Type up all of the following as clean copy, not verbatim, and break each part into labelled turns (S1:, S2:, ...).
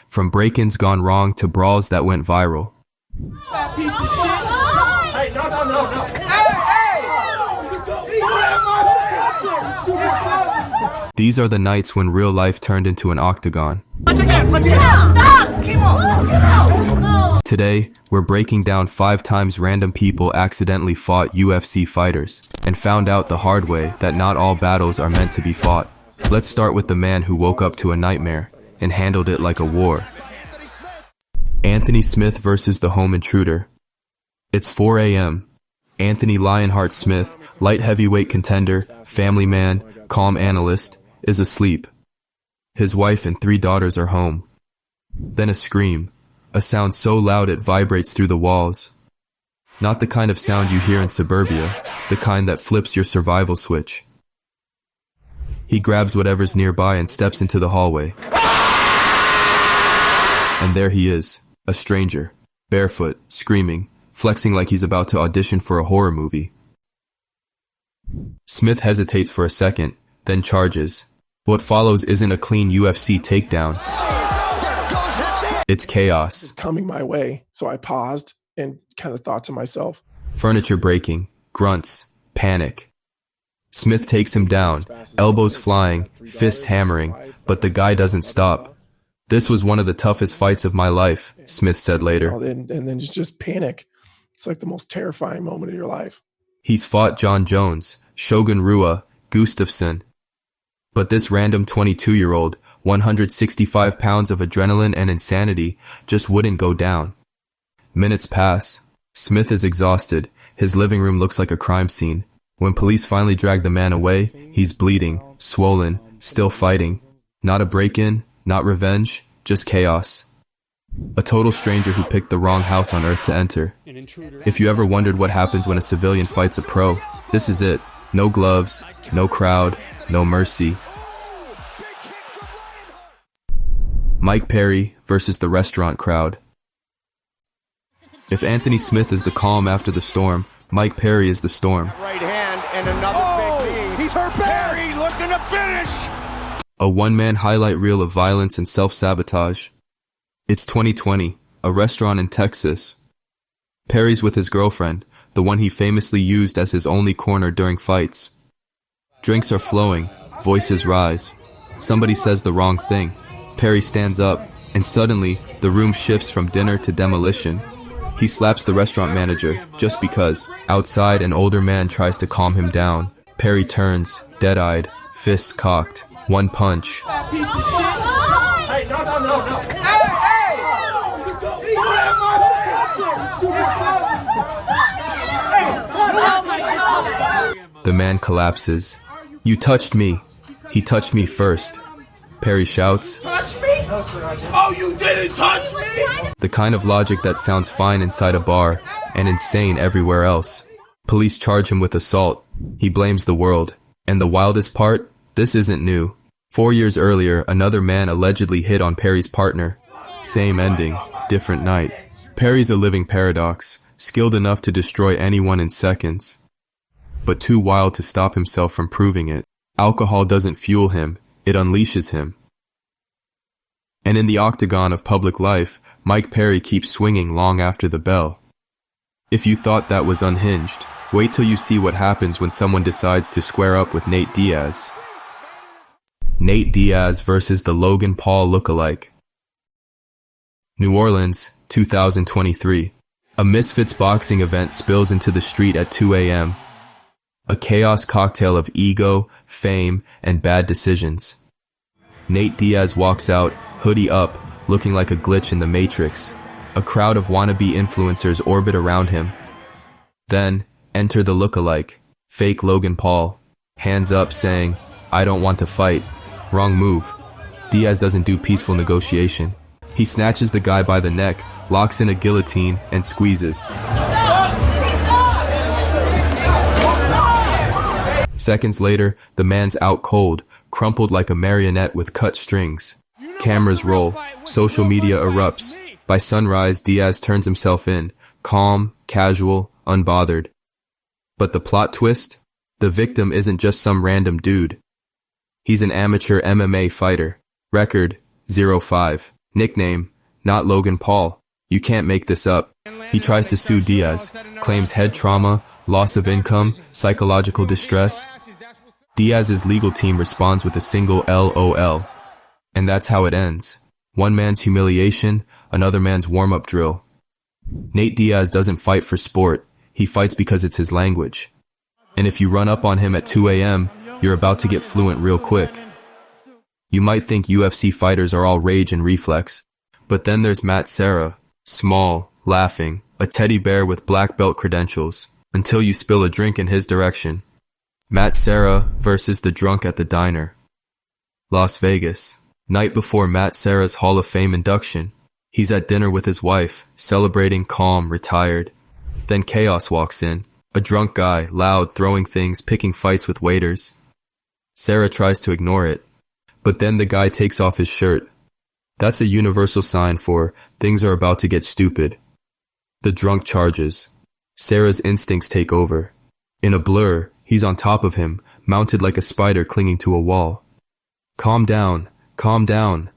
S1: From break-ins gone wrong to brawls that went viral.
S2: That piece of shit. Hey, no. Hey!
S1: These are the nights when real life turned into an octagon. Today, we're breaking down 5 times random people accidentally fought UFC fighters and found out the hard way that not all battles are meant to be fought. Let's start with the man who woke up to a nightmare and handled it like a war. Anthony Smith versus the home intruder. It's 4 a.m. Anthony Lionheart Smith, light heavyweight contender, family man, calm analyst, is asleep. His wife and 3 daughters are home. Then a scream, a sound so loud it vibrates through the walls. Not the kind of sound you hear in suburbia, the kind that flips your survival switch. He grabs whatever's nearby and steps into the hallway. And there he is, a stranger, barefoot, screaming, flexing like he's about to audition for a horror movie. Smith hesitates for a second, then charges. What follows isn't a clean UFC takedown. It's chaos.
S3: Coming my way, so I paused and kind of thought to myself.
S1: Furniture breaking, grunts, panic. Smith takes him down, elbows flying, fists hammering, but the guy doesn't stop. This was one of the toughest fights of my life, Smith said later.
S3: And then just panic. It's like the most terrifying moment of your life.
S1: He's fought John Jones, Shogun Rua, Gustafsson. But this random 22-year-old, 165 pounds of adrenaline and insanity just wouldn't go down. Minutes pass. Smith is exhausted. His living room looks like a crime scene. When police finally drag the man away, he's bleeding, swollen, still fighting. Not a break-in, not revenge, just chaos. A total stranger who picked the wrong house on earth to enter. If you ever wondered what happens when a civilian fights a pro, this is it. No gloves, no crowd, no mercy. Mike Perry versus the restaurant crowd. If Anthony Smith is the calm after the storm, Mike Perry is the storm.
S4: Right hand and another big knee. He's hurt bad. Perry looking to finish.
S1: A one-man highlight reel of violence and self-sabotage. It's 2020, a restaurant in Texas. Perry's with his girlfriend, the one he famously used as his only corner during fights. Drinks are flowing, voices rise. Somebody says the wrong thing. Perry stands up, and suddenly, the room shifts from dinner to demolition. He slaps the restaurant manager, just because. Outside, an older man tries to calm him down. Perry turns, dead-eyed, fists cocked. One punch.
S2: That piece of shit. Hey, no. Hey!
S1: The man collapses. You touched me. He touched me first. Perry shouts.
S2: Touch me? Oh, you didn't touch me?
S1: The kind of logic that sounds fine inside a bar and insane everywhere else. Police charge him with assault. He blames the world. And the wildest part? This isn't new. 4 years earlier, another man allegedly hit on Perry's partner. Same ending, different night. Perry's a living paradox, skilled enough to destroy anyone in seconds, but too wild to stop himself from proving it. Alcohol doesn't fuel him, it unleashes him. And in the octagon of public life, Mike Perry keeps swinging long after the bell. If you thought that was unhinged, wait till you see what happens when someone decides to square up with Nate Diaz. Nate Diaz versus the Logan Paul lookalike. New Orleans, 2023. A Misfits boxing event spills into the street at 2 a.m. A chaos cocktail of ego, fame, and bad decisions. Nate Diaz walks out, hoodie up, looking like a glitch in the Matrix. A crowd of wannabe influencers orbit around him. Then, enter the lookalike, fake Logan Paul. Hands up saying, I don't want to fight. Wrong move. Diaz doesn't do peaceful negotiation. He snatches the guy by the neck, locks in a guillotine, and squeezes. Seconds later, the man's out cold, crumpled like a marionette with cut strings. Cameras roll. Social media erupts. By sunrise, Diaz turns himself in, calm, casual, unbothered. But the plot twist? The victim isn't just some random dude. He's an amateur MMA fighter. Record 0-5. Nickname, not Logan Paul. You can't make this up. He tries to sue Diaz, claims head trauma, loss of income, psychological distress. Diaz's legal team responds with a single LOL. And that's how it ends. One man's humiliation, another man's warm-up drill. Nate Diaz doesn't fight for sport. He fights because it's his language. And if you run up on him at 2 a.m., you're about to get fluent real quick. You might think UFC fighters are all rage and reflex, but then there's Matt Serra, small, laughing, a teddy bear with black belt credentials, until you spill a drink in his direction. Matt Serra versus the drunk at the diner. Las Vegas, night before Matt Serra's Hall of Fame induction. He's at dinner with his wife, celebrating, calm, retired. Then chaos walks in, a drunk guy, loud, throwing things, picking fights with waiters. Serra tries to ignore it, but then the guy takes off his shirt. That's a universal sign for things are about to get stupid. The drunk charges. Serra's instincts take over. In a blur, he's on top of him, mounted like a spider clinging to a wall. Calm down,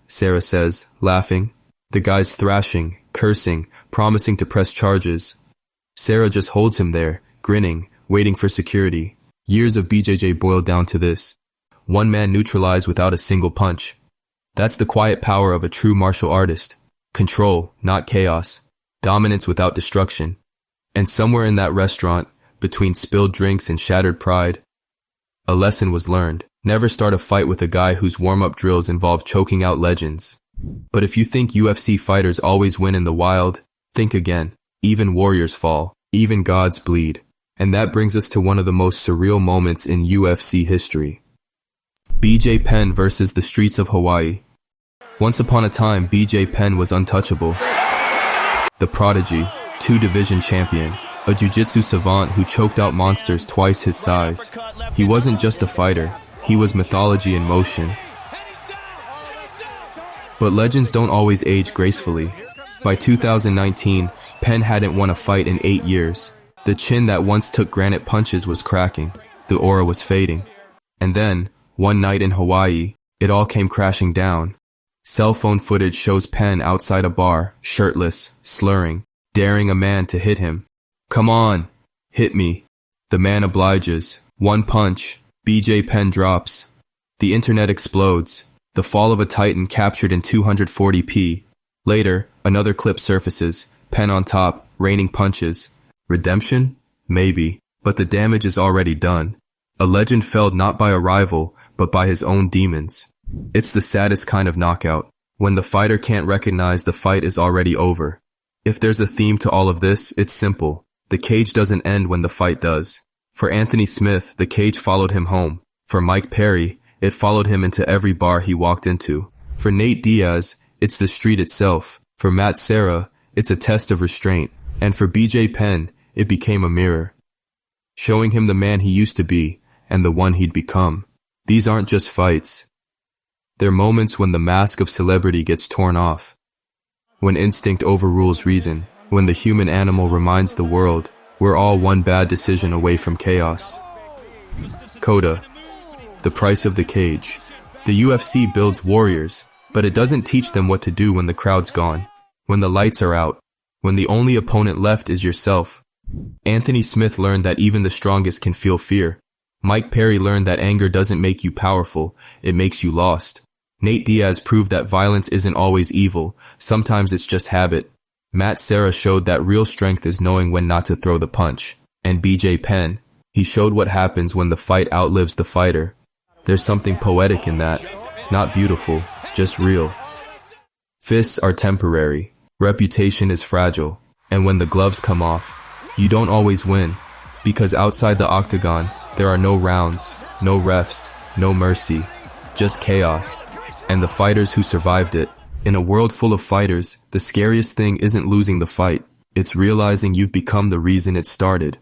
S1: Serra says, laughing. The guy's thrashing, cursing, promising to press charges. Serra just holds him there, grinning, waiting for security. Years of BJJ boiled down to this. One man neutralized without a single punch. That's the quiet power of a true martial artist. Control, not chaos. Dominance without destruction. And somewhere in that restaurant, between spilled drinks and shattered pride, a lesson was learned. Never start a fight with a guy whose warm-up drills involve choking out legends. But if you think UFC fighters always win in the wild, think again. Even warriors fall. Even gods bleed. And that brings us to one of the most surreal moments in UFC history. BJ Penn versus the streets of Hawaii. Once upon a time, BJ Penn was untouchable. The prodigy, 2-division champion, a jiu-jitsu savant who choked out monsters twice his size. He wasn't just a fighter, he was mythology in motion. But legends don't always age gracefully. By 2019, Penn hadn't won a fight in 8 years. The chin that once took granite punches was cracking. The aura was fading. And then, one night in Hawaii, it all came crashing down. Cell phone footage shows Penn outside a bar, shirtless, slurring, daring a man to hit him. Come on, hit me. The man obliges. One punch. BJ Penn drops. The internet explodes. The fall of a titan captured in 240p. Later, another clip surfaces. Penn on top, raining punches. Redemption? Maybe. But the damage is already done. A legend felled not by a rival, but by his own demons. It's the saddest kind of knockout. When the fighter can't recognize the fight is already over. If there's a theme to all of this, it's simple. The cage doesn't end when the fight does. For Anthony Smith, the cage followed him home. For Mike Perry, it followed him into every bar he walked into. For Nate Diaz, it's the street itself. For Matt Serra, it's a test of restraint. And for BJ Penn, it became a mirror. Showing him the man he used to be, and the one he'd become. These aren't just fights. They're moments when the mask of celebrity gets torn off. When instinct overrules reason. When the human animal reminds the world, we're all one bad decision away from chaos. Coda. The price of the cage. The UFC builds warriors, but it doesn't teach them what to do when the crowd's gone. When the lights are out. When the only opponent left is yourself. Anthony Smith learned that even the strongest can feel fear. Mike Perry learned that anger doesn't make you powerful, it makes you lost. Nate Diaz proved that violence isn't always evil, sometimes it's just habit. Matt Serra showed that real strength is knowing when not to throw the punch. And BJ Penn, he showed what happens when the fight outlives the fighter. There's something poetic in that. Not beautiful, just real. Fists are temporary. Reputation is fragile. And when the gloves come off, you don't always win. Because outside the octagon, there are no rounds, no refs, no mercy. Just chaos. And the fighters who survived it. In a world full of fighters, the scariest thing isn't losing the fight. It's realizing you've become the reason it started.